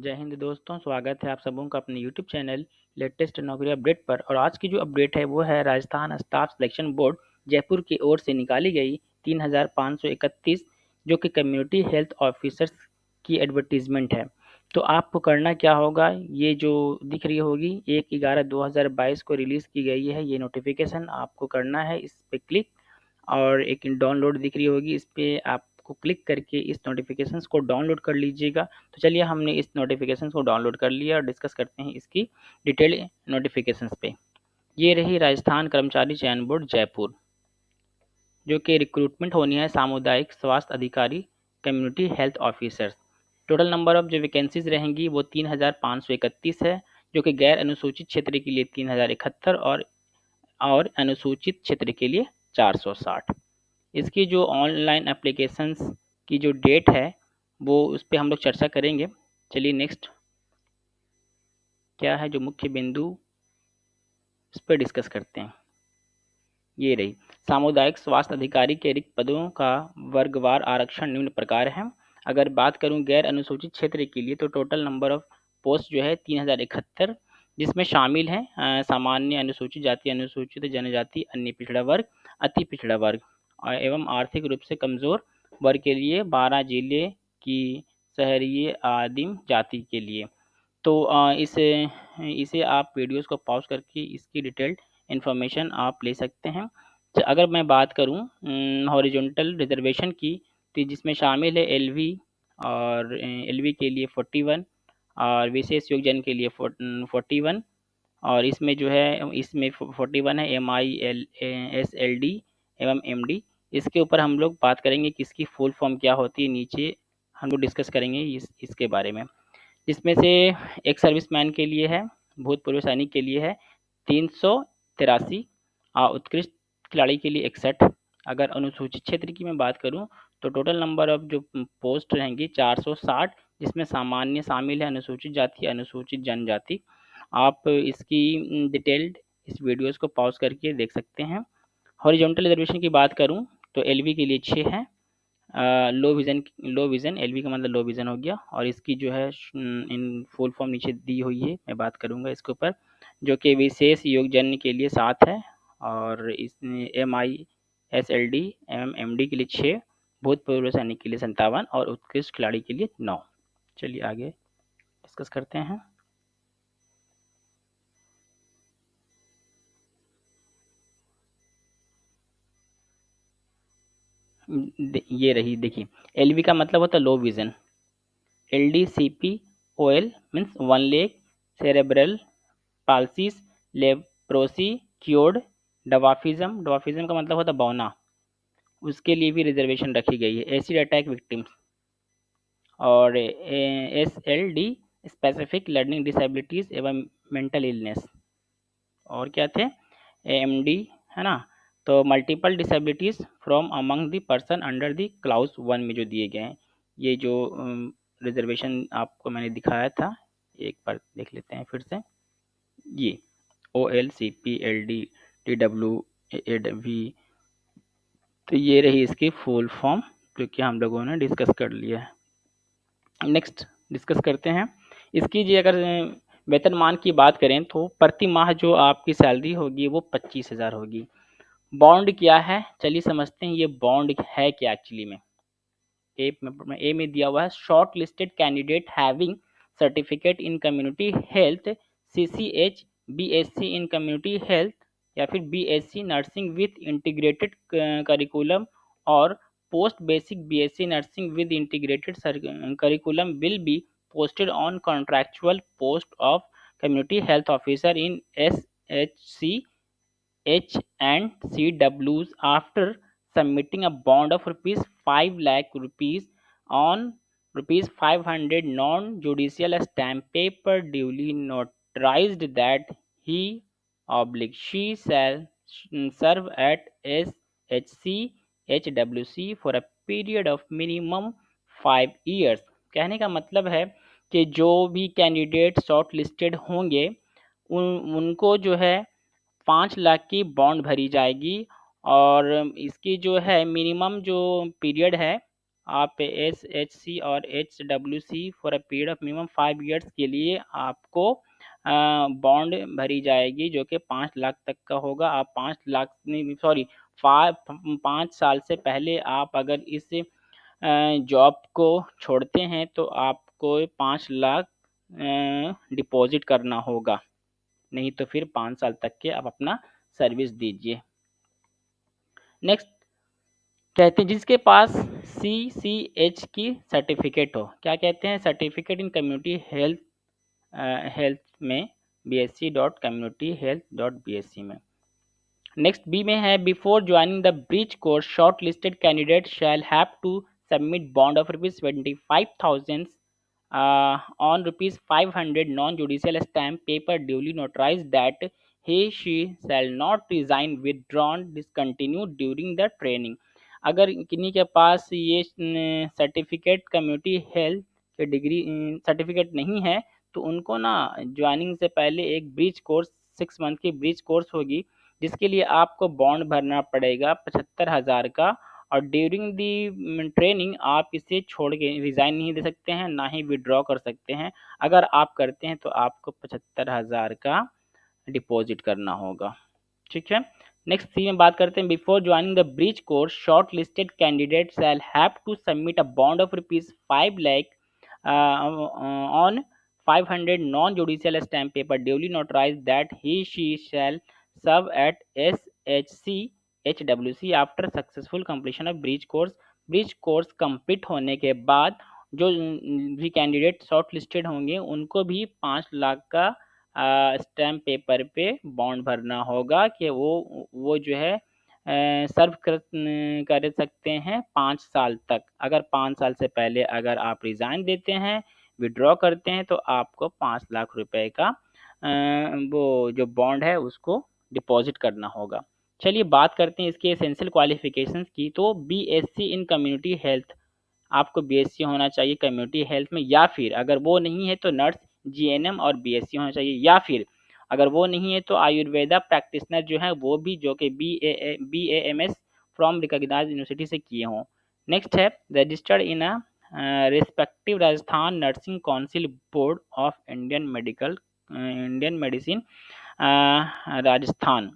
जय हिंद दोस्तों, स्वागत है आप सबों का अपने यूट्यूब चैनल लेटेस्ट नौकरी अपडेट पर। और आज की जो अपडेट है वो है Rajasthan staff selection board Jaipur की ओर से निकाली गई 3531 जो कि कम्युनिटी हेल्थ ऑफिसर्स की एडवर्टीजमेंट है। तो आपको करना क्या होगा, ये जो दिख रही होगी 1/11/2022 को रिलीज़ की गई है ये नोटिफिकेशन। आपको करना है इस पर क्लिक, और एक डाउनलोड दिख रही होगी, इस पर आपको क्लिक करके इस नोटिफिकेशंस को डाउनलोड कर लीजिएगा। तो चलिए, हमने इस नोटिफिकेशंस को डाउनलोड कर लिया और डिस्कस करते हैं इसकी डिटेल नोटिफिकेशंस पे। ये रही राजस्थान कर्मचारी चयन बोर्ड जयपुर, जो कि रिक्रूटमेंट होनी है सामुदायिक स्वास्थ्य अधिकारी community health officers. Total number of जो वैकेंसीज रहेंगी वो 3531 है, जो कि गैर अनुसूचित क्षेत्र के लिए 3071 और अनुसूचित क्षेत्र के लिए 460। इसकी जो ऑनलाइन एप्लीकेशंस की जो डेट है वो उस पर हम लोग चर्चा करेंगे। चलिए नेक्स्ट क्या है जो मुख्य बिंदु, इस पर डिस्कस करते हैं। ये रही सामुदायिक स्वास्थ्य अधिकारी के रिक्त पदों का वर्गवार आरक्षण निम्न प्रकार है। अगर बात करूं गैर अनुसूचित क्षेत्र के लिए तो टोटल नंबर ऑफ पोस्ट जो है 3071, जिसमें शामिल है सामान्य, अनुसूचित जाति, अनुसूचित जनजाति, अन्य पिछड़ा वर्ग, अति पिछड़ा वर्ग एवं आर्थिक रूप से कमजोर वर्ग के लिए 12 जिले की शहरी आदिम जाति के लिए। तो इसे आप वीडियोस को पॉज करके इसकी डिटेल्ड इन्फॉर्मेशन आप ले सकते हैं। अगर मैं बात करूं हॉरिजॉन्टल रिजर्वेशन की, तो जिसमें शामिल है एलवी, और एलवी के लिए 41 और विशेष योगदान के लिए 41। और इसमें जो है इसमें 41 है MILS LD एवं MD। इसके ऊपर हम लोग बात करेंगे कि इसकी फुल फॉर्म क्या होती है, नीचे हम लोग डिस्कस करेंगे इसके बारे में। जिसमें से एक सर्विसमैन के लिए है, भूतपूर्व सैनिक के लिए है 383, उत्कृष्ट खिलाड़ी के लिए 61। अगर अनुसूचित क्षेत्र की मैं बात करूं तो टोटल नंबर ऑफ जो पोस्ट रहेंगी 460, जिसमें सामान्य शामिल है, अनुसूचित जाति, अनुसूचित जनजाति। आप इसकी डिटेल्ड इस वीडियोस को पॉज करके देख सकते हैं। हॉरिजॉन्टल रिजर्वेशन की बात करूं तो एलवी के लिए 6 है, लो विज़न एलवी का मतलब लो विज़न हो गया। और इसकी जो है इन फुल फॉर्म नीचे दी हुई है, मैं बात करूँगा इसके ऊपर, जो कि विशेष योगजन के लिए 7 है, और इसमें MISLD एवं MD के लिए 6, भूतपूर्व सैनिक के लिए 57 और उत्कृष्ट खिलाड़ी के लिए 9। चलिए आगे डिस्कस करते हैं। ये रही, देखिए एलवी का मतलब होता है low vision, LDCP-OL means one leg, cerebral palsies, leprosy cured, dwarfism का मतलब होता है बौना, उसके लिए भी रिजर्वेशन रखी गई है। एसिड अटैक विक्टिम्स, और SLD स्पेसिफिक लर्निंग डिसेबिलिटीज एवं मेंटल इलनेस। और क्या थे, AMD है ना, तो multiple disabilities from among the person under the clause 1 में जो दिए गए हैं। ये जो रिजर्वेशन आपको मैंने दिखाया था, एक बार देख लेते हैं फिर से। ये OLCPLD TWAV, तो ये रही इसकी फुल फॉर्म, जो कि हम लोगों ने डिस्कस कर लिया है। नेक्स्ट डिस्कस करते हैं इसकी जी। अगर वेतनमान की बात करें तो प्रति माह जो आपकी सैलरी होगी वो 25,000 होगी। बॉन्ड क्या है, चलिए समझते हैं ये बॉन्ड है क्या एक्चुअली में। ए में दिया हुआ है short listed candidate having certificate in community health, CCH, BSc in community health, या फिर BSc nursing with integrated curriculum, और post basic BSc nursing with integrated curriculum will be posted on contractual post of community health officer in SHC H and CWs after submitting a bond of rupees 5 lakh rupees on rupees 500 non-judicial stamp paper duly notarized that he/she shall serve at SHC HWC for a period of minimum 5 years। कहने का मतलब है कि जो भी candidate short listed होंगे उनको जो है 5 लाख की बॉन्ड भरी जाएगी, और इसकी जो है मिनिमम जो पीरियड है आप SHC और HWC for a period of minimum 5 years के लिए आपको बॉन्ड भरी जाएगी जो कि 5 लाख तक का होगा। आप 5 लाख नहीं, सॉरी, 5 साल से पहले आप अगर इस जॉब को छोड़ते हैं तो आपको 5 लाख डिपॉजिट करना होगा, नहीं तो फिर 5 साल तक के आप अपना सर्विस दीजिए। नेक्स्ट कहते हैं जिसके पास CCH की सर्टिफिकेट हो, क्या कहते हैं, सर्टिफिकेट इन कम्युनिटी हेल्थ में bsc.communityhealth.bsc में। नेक्स्ट बी में है before joining the bridge course short listed candidate shall have to submit bond of ₹25,000 on ₹500 non-judicial stamp paper duly notarized that she shall not resign, withdrawn, discontinued during the training। अगर किन्हीं के पास ये certificate community health के degree certificate नहीं है तो उनको ना ज्वाइनिंग से पहले एक ब्रिज कोर्स 6 मंथ की ब्रिज कोर्स होगी जिसके लिए आपको बॉन्ड भरना पड़ेगा 75,000 का, और ड्यूरिंग दी ट्रेनिंग आप इसे छोड़ के रिज़ाइन नहीं दे सकते हैं, ना ही विड्रॉ कर सकते हैं। अगर आप करते हैं तो आपको 75,000 का डिपॉजिट करना होगा। ठीक है। नेक्स्ट सी में बात करते हैं before joining the bridge course short listed candidate shall have to submit a bond of ₹5 lakh on 500 non-judicial stamp paper duly notarized that she shall serve at SHC HWC after successful completion of bridge course। Bridge course complete होने के बाद जो भी candidate short listed होंगे उनको भी 5 लाख का stamp paper पे बॉन्ड भरना होगा कि वो जो है सर्व कर सकते हैं 5 साल तक। अगर 5 साल से पहले अगर आप रिज़ाइन देते हैं, विड्रॉ करते हैं तो आपको 5 लाख रुपए का वो जो बॉन्ड है उसको डिपॉजिट करना होगा। चलिए बात करते हैं इसके एसेंशियल क्वालिफिकेशंस की। तो BSc इन कम्युनिटी हेल्थ, आपको BSc होना चाहिए कम्युनिटी हेल्थ में, या फिर अगर वो नहीं है तो नर्स GNM और BSc होना चाहिए, या फिर अगर वो नहीं है तो आयुर्वेदा प्रैक्टिशनर जो है वो भी जो कि BAMS फ्रॉम रिकॉग्नाइज्ड यूनिवर्सिटी से किए हों। नेक्स्ट है registered in a respective Rajasthan nursing council board of Indian medicine Rajasthan,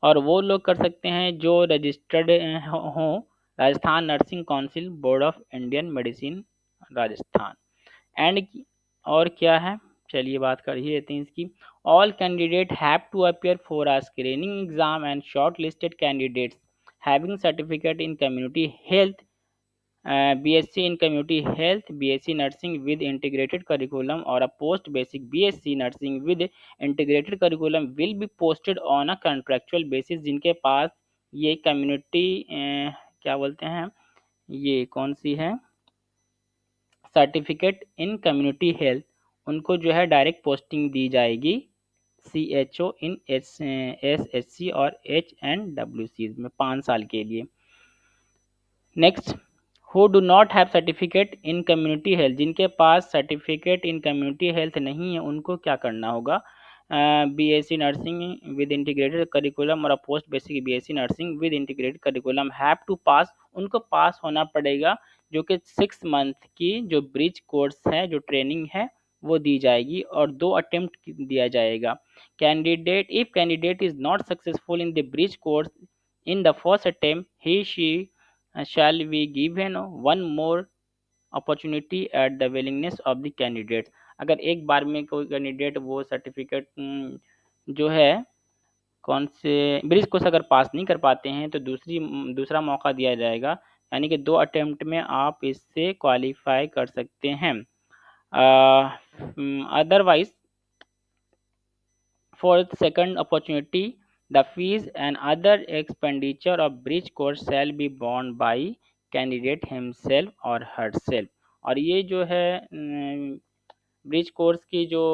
और वो लोग कर सकते हैं जो रजिस्टर्ड हों Rajasthan nursing council board of Indian medicine Rajasthan. And और क्या है, चलिए बात कर ही लेते हैं इसकी। All candidate have to appear for a screening exam and short listed candidates having certificate in community health, BSc in community health, BSc nursing with integrated curriculum or a post basic BSc nursing with integrated curriculum will be posted on a contractual basis। जिनके पास ये community क्या बोलते हैं, ये कौन सी है, certificate in community health, उनको जो है डायरेक्ट पोस्टिंग दी जाएगी CHO इन SHC और HNWC में 5 साल के लिए। Next who do not have certificate in community health, जिनके पास सर्टिफिकेट इन कम्युनिटी हेल्थ नहीं है उनको क्या करना होगा, BSc nursing with integrated curriculum और post basic BSc nursing with integrated curriculum have to pass, उनको पास होना पड़ेगा जो कि 6 मंथ की जो ब्रिज कोर्स है, जो ट्रेनिंग है वो दी जाएगी और 2 अटेम्प्ट दिया जाएगा। Candidate if candidate is not successful in the bridge course in the first attempt he she shall be given one more opportunity at the willingness of the candidate। अगर एक बार में कोई कैंडिडेट वो सर्टिफिकेट जो है कौन से ब्रिज कोर्स अगर पास नहीं कर पाते हैं तो दूसरा मौका दिया जाएगा, यानी कि 2 अटेम्प्ट में आप इससे क्वालिफाई कर सकते हैं। Otherwise for the second opportunity the fees and other expenditure of bridge course shall be borne by candidate himself or herself। और ये जो है ब्रिज कोर्स की जो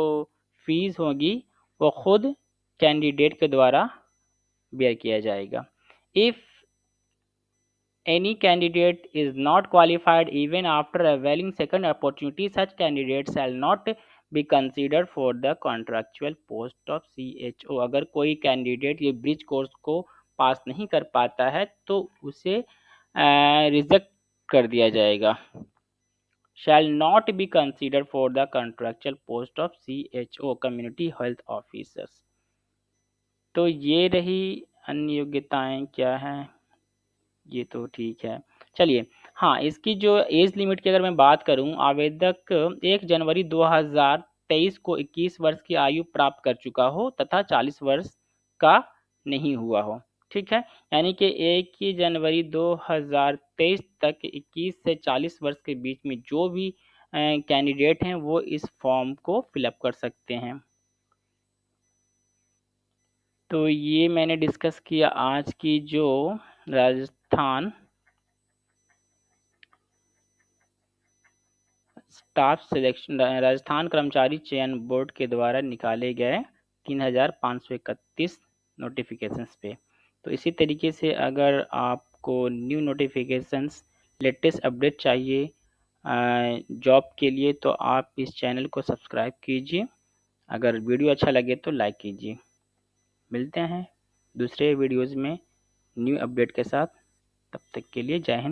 फीस होगी वो खुद कैंडिडेट के द्वारा बेयर किया जाएगा। If any candidate is not qualified even after availing second opportunity, such candidate shall not be considered for the contractual post of CHO। अगर कोई कैंडिडेट ये ब्रिज कोर्स को पास नहीं कर पाता है तो उसे रिजेक्ट कर दिया जाएगा। shall not be considered for the contractual post of CHO community health officers। तो ये रही अन्य योग्यताएं क्या हैं, ये तो ठीक है। चलिए, हाँ, इसकी जो एज लिमिट की अगर मैं बात करूं, आवेदक 1 जनवरी 2023 को 21 वर्ष की आयु प्राप्त कर चुका हो तथा 40 वर्ष का नहीं हुआ हो। ठीक है, यानी कि 1 जनवरी 2023 तक 21 से 40 वर्ष के बीच में जो भी कैंडिडेट हैं वो इस फॉर्म को फिलअप कर सकते हैं। तो ये मैंने डिस्कस किया आज की जो राजस्थान स्टाफ सिलेक्शन, राजस्थान कर्मचारी चयन बोर्ड के द्वारा निकाले गए 3531 नोटिफिकेशंस पे। तो इसी तरीके से अगर आपको न्यू नोटिफिकेशंस, लेटेस्ट अपडेट चाहिए जॉब के लिए, तो आप इस चैनल को सब्सक्राइब कीजिए। अगर वीडियो अच्छा लगे तो लाइक कीजिए। मिलते हैं दूसरे वीडियोज़ में न्यू अपडेट के साथ। तब तक के लिए जय हिंद।